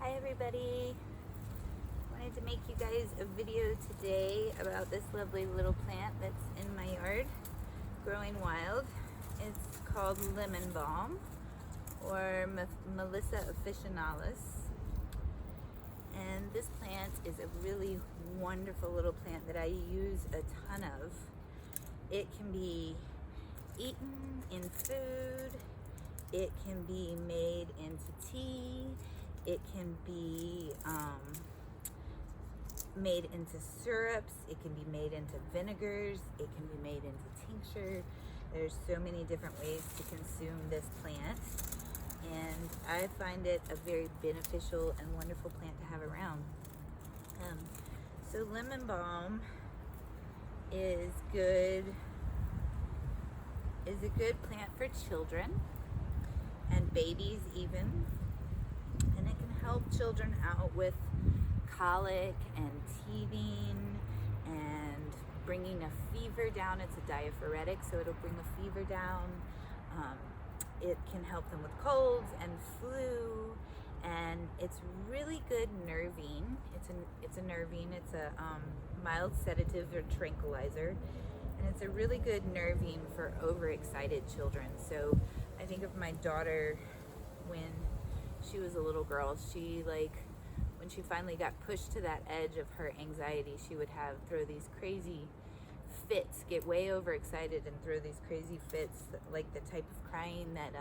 Hi everybody, wanted to make you guys a video today about this lovely little plant that's in my yard growing wild. It's called lemon balm or Melissa officinalis, and this plant is a really wonderful little plant that I use a ton of. It can be eaten in food, it can be made into tea, it can be made into syrups, it can be made into vinegars, it can be made into tincture. There's so many different ways to consume this plant, and I find it a very beneficial and wonderful plant to have around. So lemon balm is a good plant for children and babies even, and it can help children out with colic and teething and bringing a fever down. It's a diaphoretic, so it'll bring a fever down. It can help them with colds and flu, and it's really good nervine. It's a nervine. It's a mild sedative or tranquilizer, and it's a really good nervine for overexcited children. So I think of my daughter when she was a little girl. When she finally got pushed to that edge of her anxiety, she would throw these crazy fits, get way overexcited and throw these crazy fits, like the type of crying that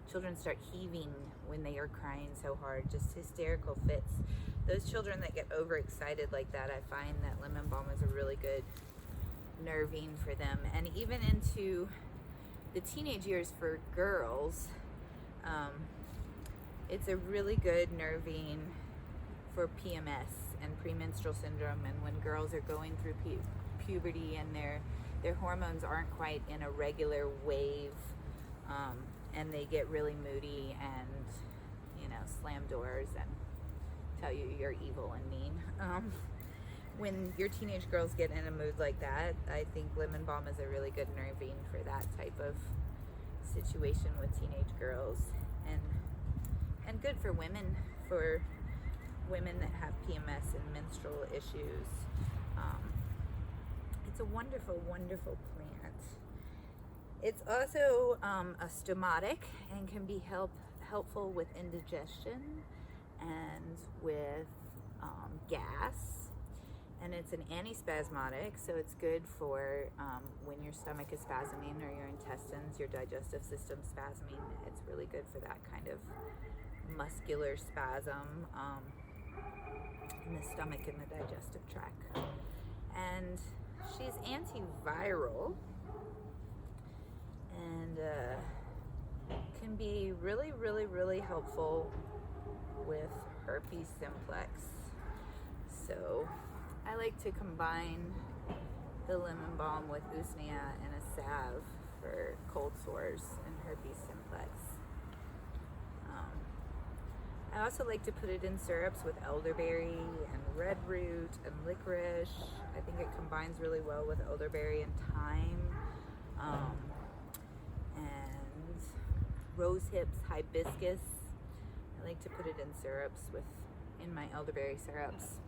children start heaving when they are crying so hard, just hysterical fits. Those children that get overexcited like that, I find that lemon balm is a really good nervine for them. And even into the teenage years for girls, it's a really good nervine for PMS and premenstrual syndrome, and when girls are going through puberty and their hormones aren't quite in a regular wave, and they get really moody and slam doors and tell you you're evil and mean. When your teenage girls get in a mood like that, I think lemon balm is a really good nervine for that type of situation with teenage girls, and good for women that have PMS and menstrual issues. It's a wonderful, wonderful plant. It's also a stomatic and can be helpful with indigestion and with gas. And it's an antispasmodic, so it's good for when your stomach is spasming or your intestines, your digestive system spasming. It's really good for that kind of muscular spasm in the stomach and the digestive tract. And she's antiviral and can be really, really, really helpful with herpes simplex. So I like to combine the lemon balm with usnea and a salve for cold sores and herpes simplex. I also like to put it in syrups with elderberry and red root and licorice. I think it combines really well with elderberry and thyme, and rose hips, hibiscus. I like to put it in syrups in my elderberry syrups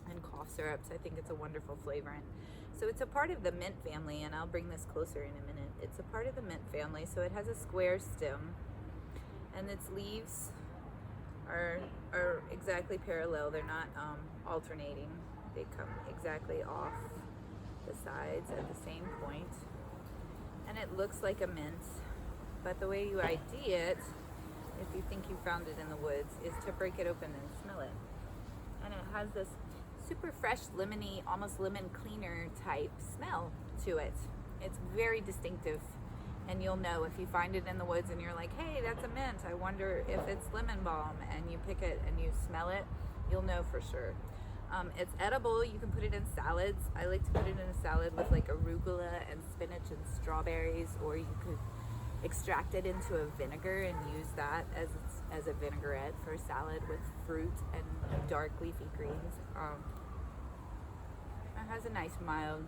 and cough syrups. I think it's a wonderful flavorant. So it's a part of the mint family, and I'll bring this closer in a minute. It's a part of the mint family, so it has a square stem, and its leaves are exactly parallel. They're not alternating. They come exactly off the sides at the same point, and it looks like a mint. But the way you ID it, if you think you found it in the woods, is to break it open and smell it. And it has this super fresh, lemony, almost lemon cleaner type smell to it. It's very distinctive, and you'll know if you find it in the woods and you're like, hey, that's a mint, I wonder if it's lemon balm, and you pick it and you smell it, you'll know for sure. It's edible. You can put it in salads. I like to put it in a salad with like arugula and spinach and strawberries, or you could extract it into a vinegar and use that as a vinaigrette for a salad with fruit and dark leafy greens. It has a nice mild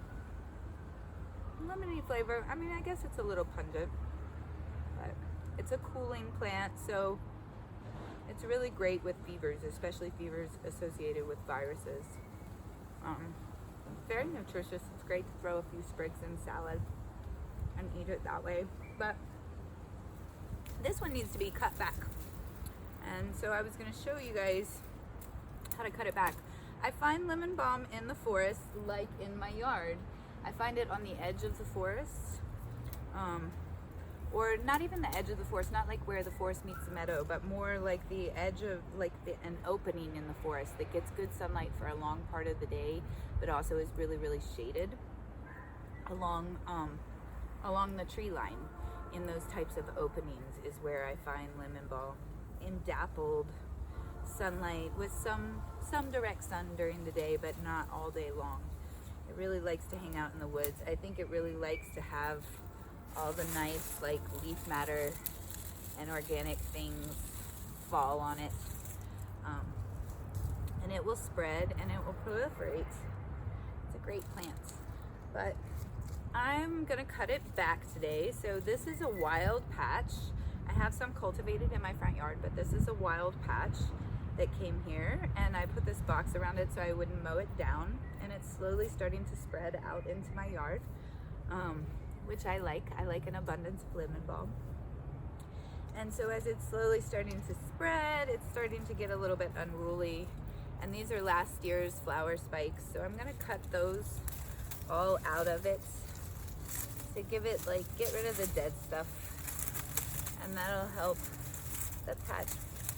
lemony flavor. I mean, I guess it's a little pungent, but it's a cooling plant, so It's really great with fevers, especially fevers associated with viruses. Very nutritious. It's great to throw a few sprigs in salad and eat it that way. But this one needs to be cut back. And so I was going to show you guys how to cut it back. I find lemon balm in the forest, like in my yard. I find it on the edge of the forest, or not even the edge of the forest, not like where the forest meets the meadow, but more like the edge of an opening in the forest that gets good sunlight for a long part of the day, but also is really, really shaded along the tree line. In those types of openings is where I find lemon balm in dappled sunlight with some direct sun during the day, but not all day long. It really likes to hang out in the woods. I think it really likes to have all the nice like leaf matter and organic things fall on it, and it will spread and it will proliferate. It's a great plant. But I'm gonna cut it back today. So this is a wild patch. I have some cultivated in my front yard, but this is a wild patch that came here, and I put this box around it so I wouldn't mow it down, and it's slowly starting to spread out into my yard, which I like. I like an abundance of lemon balm. And so as it's slowly starting to spread, it's starting to get a little bit unruly, and these are last year's flower spikes, so I'm gonna cut those all out of it to give it, like, get rid of the dead stuff, and that'll help the patch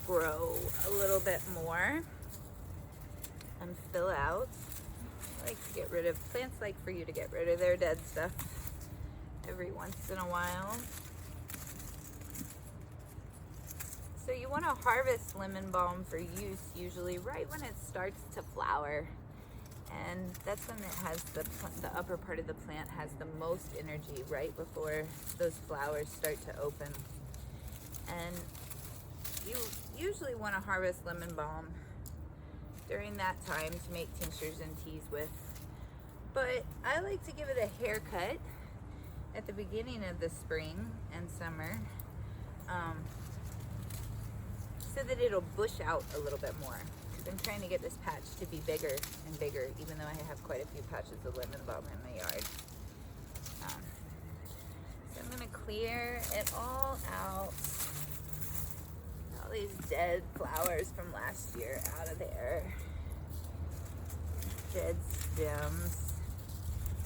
grow a little bit more and fill out. I like to get rid of, plants like for you to get rid of their dead stuff every once in a while. So you want to harvest lemon balm for use usually right when it starts to flower, and that's when it has the upper part of the plant has the most energy, right before those flowers start to open. And you usually want to harvest lemon balm during that time to make tinctures and teas with. But I like to give it a haircut at the beginning of the spring and summer, so that it'll bush out a little bit more. Because I'm trying to get this patch to be bigger and bigger, even though I have quite a few patches of lemon balm in my yard. So I'm going to clear it all out. All these dead flowers from last year out of there. Dead stems.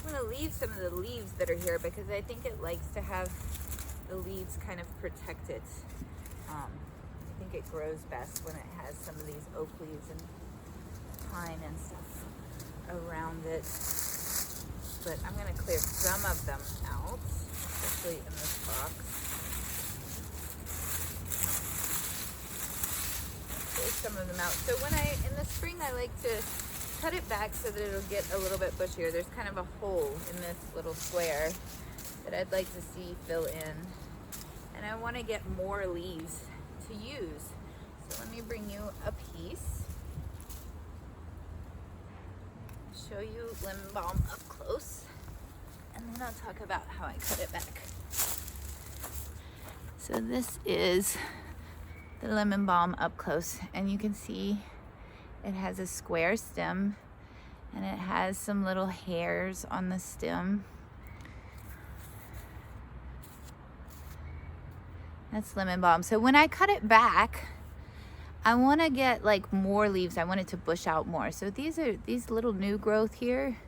I'm going to leave some of the leaves that are here because I think it likes to have the leaves kind of protected. I think it grows best when it has some of these oak leaves and pine and stuff around it. But I'm going to clear some of them out, especially in this box. Clear some of them out. So in the spring, I like to cut it back so that it'll get a little bit bushier. There's kind of a hole in this little square that I'd like to see fill in. And I want to get more leaves to use. So let me bring you a piece. Show you lemon balm up close, and then I'll talk about how I cut it back. So this is the lemon balm up close, and you can see it has a square stem and it has some little hairs on the stem. That's lemon balm. So when I cut it back, I want to get like more leaves. I want it to bush out more. So these are these little new growth here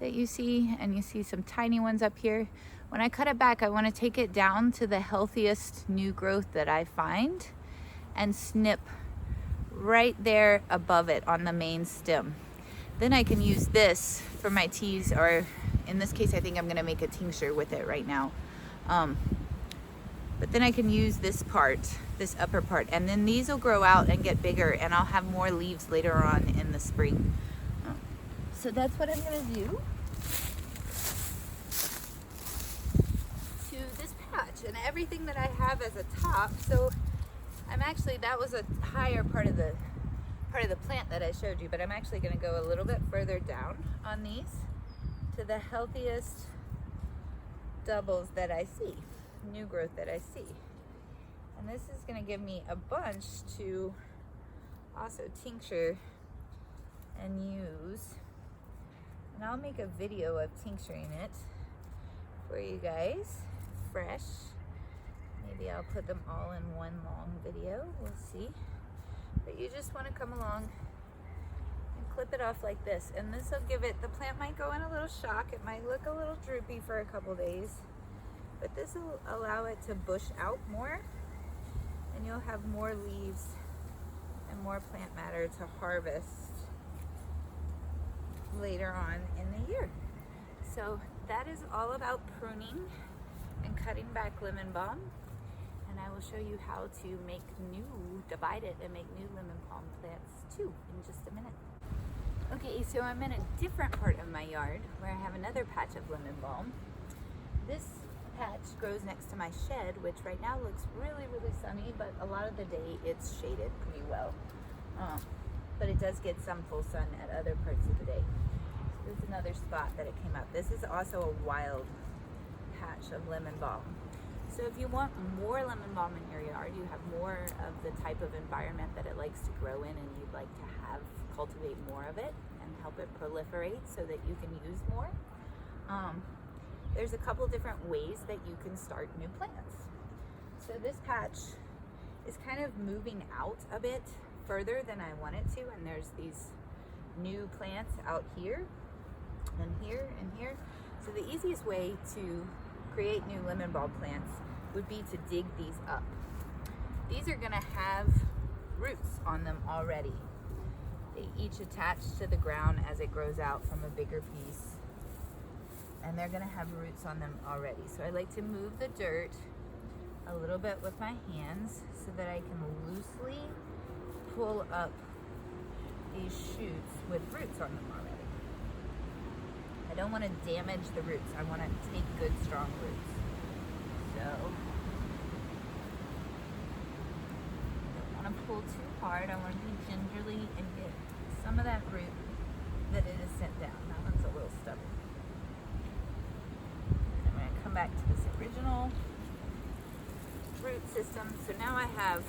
that you see, and you see some tiny ones up here. When I cut it back, I want to take it down to the healthiest new growth that I find and snip right there above it on the main stem. Then I can use this for my teas, or in this case, I think I'm going to make a tincture with it right now. But then I can use this part, this upper part, and then these will grow out and get bigger, and I'll have more leaves later on in the spring. So that's what I'm gonna do to this patch and everything that I have as a top. So I'm actually, that was a higher part of the plant that I showed you, but I'm actually gonna go a little bit further down on these to the healthiest doubles that I see. New growth that I see. And this is gonna give me a bunch to also tincture and use. And I'll make a video of tincturing it for you guys, fresh. Maybe I'll put them all in one long video, we'll see. But you just wanna come along and clip it off like this. And this will give it, the plant might go in a little shock. It might look a little droopy for a couple days, but this will allow it to bush out more, and you'll have more leaves and more plant matter to harvest later on in the year. So that is all about pruning and cutting back lemon balm. And I will show you how to make divide it and make new lemon balm plants too in just a minute. Okay, so I'm in a different part of my yard where I have another patch of lemon balm. This patch grows next to my shed, which right now looks really, really sunny, but a lot of the day it's shaded pretty well. But it does get some full sun at other parts of the day. So this is another spot that it came up. This is also a wild patch of lemon balm. So if you want more lemon balm in your yard, you have more of the type of environment that it likes to grow in, and you'd like to cultivate more of it and help it proliferate so that you can use more. There's a couple different ways that you can start new plants. So this patch is kind of moving out a bit further than I want it to, and there's these new plants out here and here and here. So the easiest way to create new lemon balm plants would be to dig these up. These are gonna have roots on them already. They each attach to the ground as it grows out from a bigger piece, and they're gonna have roots on them already. So I like to move the dirt a little bit with my hands so that I can loosely pull up these shoots with roots on them already. I don't want to damage the roots. I want to take good, strong roots. So, I don't want to pull too hard. I want to be gingerly and get some of that root that it is sent down. That one's a little stubborn. I'm going to come back to this original root system. So now I have,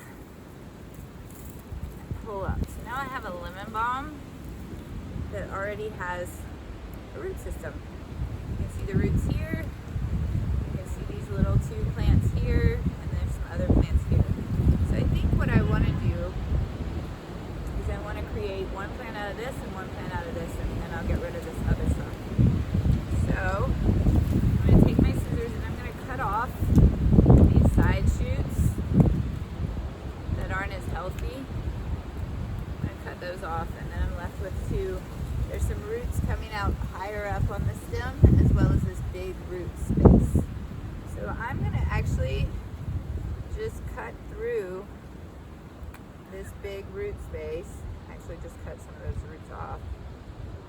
pull up. So now I have a lemon balm that already has a root system. You can see the roots here. You can see these little two plants here, and there's some other plants here. So I think what I want to do is I want to create one plant out of this and one plant out of this, and then I'll get rid of this other stuff. So I'm going to take my scissors and I'm going to cut off these side shoots that aren't as healthy. I'm going to cut those off, and then I'm left with two. There's some roots coming out higher up on the stem, as well as this big root space. So I'm going to actually just cut through this big root space. Actually just cut some of those roots off.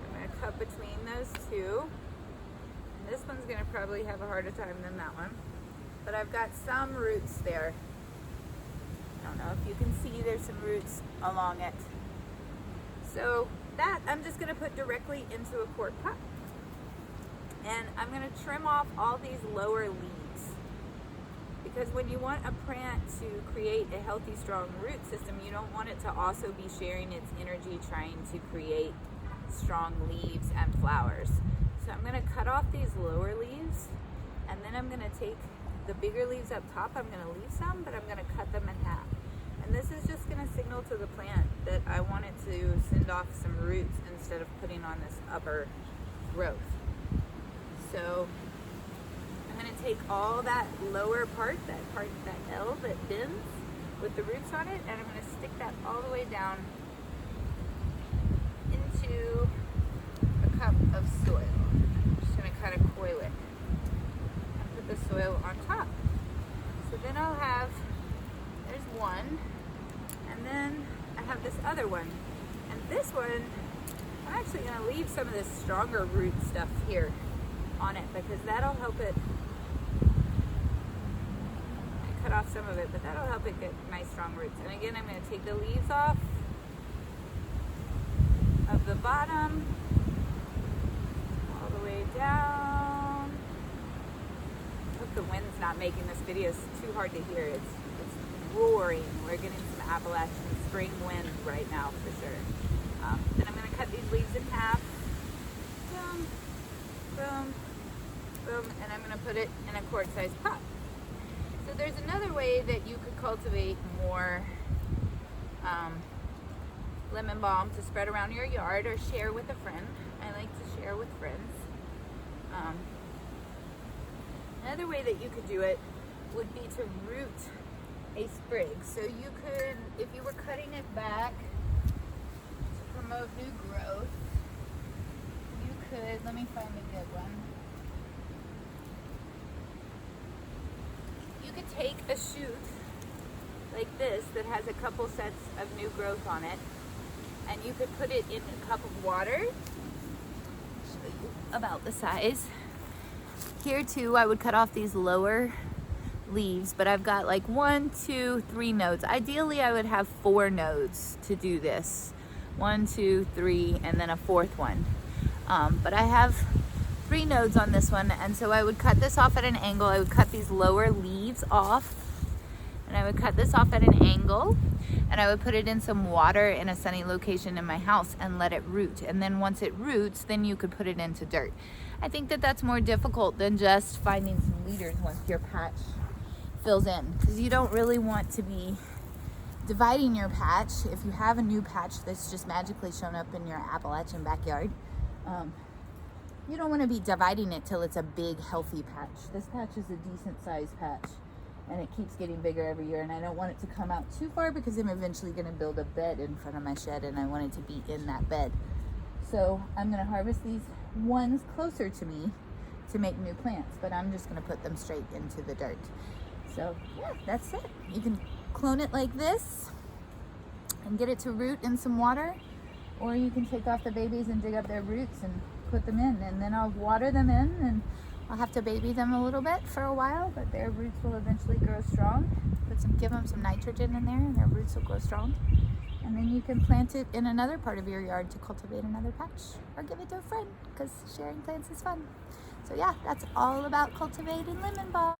I'm going to cut between those two. And this one's going to probably have a harder time than that one. But I've got some roots there. I don't know if you can see, there's some roots along it. So that I'm just going to put directly into a quart pot. And I'm going to trim off all these lower leaves. Because when you want a plant to create a healthy, strong root system, you don't want it to also be sharing its energy trying to create strong leaves and flowers. So I'm going to cut off these lower leaves, and then I'm going to take the bigger leaves up top. I'm going to leave some, but I'm going to cut them in half. And this is just going to signal to the plant that I want it to send off some roots instead of putting on this upper growth. So I'm going to take all that lower part, that L that bends with the roots on it, and I'm going to stick that all the way down into a cup of soil. I'm just going to kind of coil it and put the soil on top. So then I'll have, there's one, and then I have this other one. And this one, I'm actually going to leave some of this stronger root stuff here on it, because that'll help it. I cut off some of it, but that'll help it get nice strong roots. And again, I'm going to take the leaves off of the bottom all the way down. I hope the wind's not making this video too hard to hear. It's roaring. We're getting some Appalachian spring wind right now for sure. And I'm going to cut these leaves in half. Boom, boom, boom, and I'm going to put it in a quart-sized pot. So there's another way that you could cultivate more lemon balm to spread around your yard or share with a friend. I like to share with friends. Another way that you could do it would be to root a sprig. So you could, if you were cutting it back to promote new growth, you could, let me find a good one. You could take a shoot like this that has a couple sets of new growth on it, and you could put it in a cup of water. Show you about the size. Here too, I would cut off these lower leaves, but I've got like 1, 2, 3 nodes. Ideally, I would have 4 nodes to do this. 1, 2, 3, and then a 4th one. But I have 3 nodes on this one, and so I would cut this off at an angle. I would cut these lower leaves off, and I would cut this off at an angle, and I would put it in some water in a sunny location in my house and let it root. And then once it roots, then you could put it into dirt. I think that that's more difficult than just finding some leaders once your patch fills in, because you don't really want to be dividing your patch. If you have a new patch that's just magically shown up in your Appalachian backyard, you don't want to be dividing it till it's a big healthy patch. This patch is a decent sized patch, and it keeps getting bigger every year, and I don't want it to come out too far because I'm eventually going to build a bed in front of my shed, and I want it to be in that bed. So I'm going to harvest these ones closer to me to make new plants, but I'm just going to put them straight into the dirt. So yeah, that's it. You can clone it like this and get it to root in some water, or you can take off the babies and dig up their roots and put them in, and then I'll water them in, and I'll have to baby them a little bit for a while, but their roots will eventually grow strong. Give them some nitrogen in there, and their roots will grow strong. And then you can plant it in another part of your yard to cultivate another patch, or give it to a friend, because sharing plants is fun. So yeah, that's all about cultivating lemon balm.